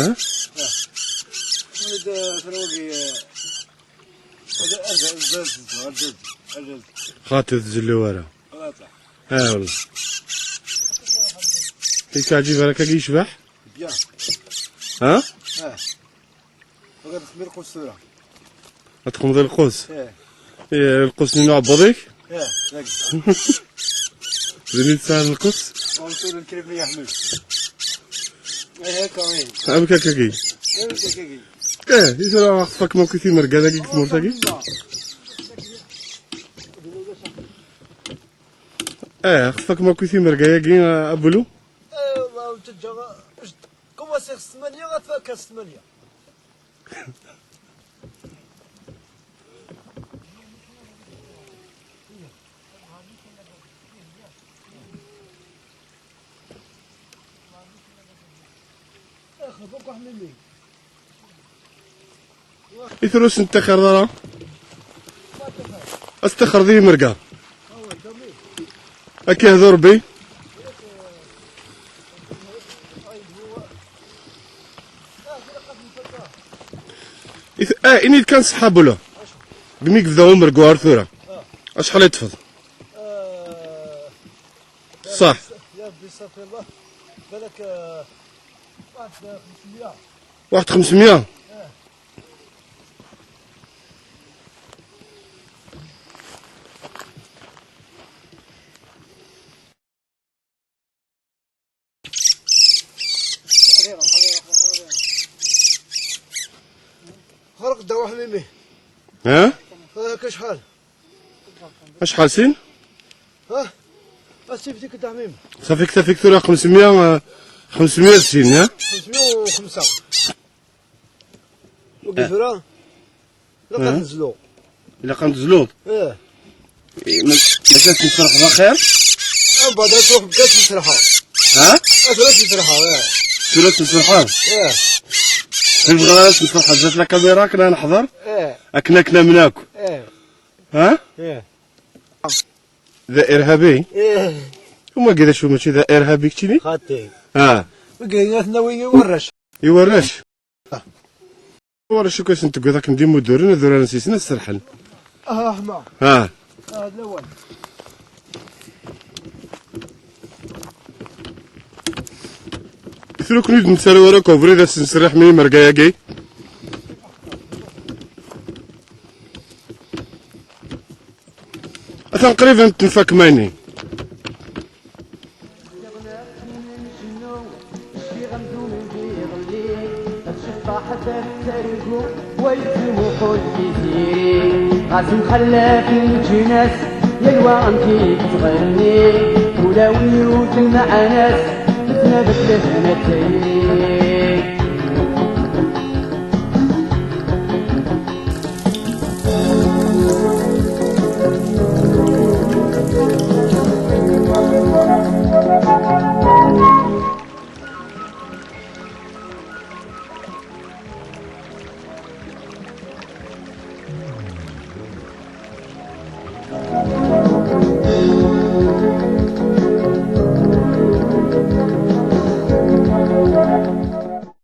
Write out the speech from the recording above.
ها؟ خاطر الزلوارة. اه والله. كيف عجيب هذاك كي يشبح؟ ها؟ وقد تسمي القوس ثورة. تخمض القوس؟ ايه القوس اللي نعبضيك؟ ياك. زيني تساعد القوس؟ ونسول الكلب اللي يحمل. هكا وين؟ عبك كاكي. كاكي. يسرا خصك موكي في مرقا داكي كتمورتاكي؟ خصك موكي في مرقا ياكي ابولو؟ والله وتجا كواسيغ 8 غتفكر 8. يثروس انت خردرا استخر ذي مرقا اكي هذو ربي اني كان صحابو له قميك فذاو مرقوار ثورة اشحال يتفض صح يا ربي صافي الله بالك واحد 500 واحد 500 خرق دا واحد ميمي. ها؟ هاك شحال؟ اشحال سين؟ ها؟ اسيب ديك التعميم. صافي كتافيك ثورة 500 سين ها؟ 505. وقف ثورة؟ لا كنزلو. إلا كنتزلو؟ ما كانش نصرف بخير؟ بعد تروح بدات نسرحها. ها؟ ثلاث نسرحها. ثلاث نسرحها؟ في الغراس نسرحها جات لا كاميرا كنا نحضر؟ كنا مناكو. ها؟ ذا إرهابي؟ وما قيدا شو ماشي ذا إرهابي كتيني؟ خاطي. وقينا ناوي يورش. يورش؟ ورش شو كاس نتقو ذاك نديمو دورنا دورنا نسيسنا السرحل. حما. هذا الأول. كثرو كنيد نسالي وراك وبري ذا سنسرح مي مرقاياكي. أثن قريبا تنفك ماني. قاسم خلاف الجناس يلوى انتي تغني ولا ويوت مع ناس تتنابت لهنا تاني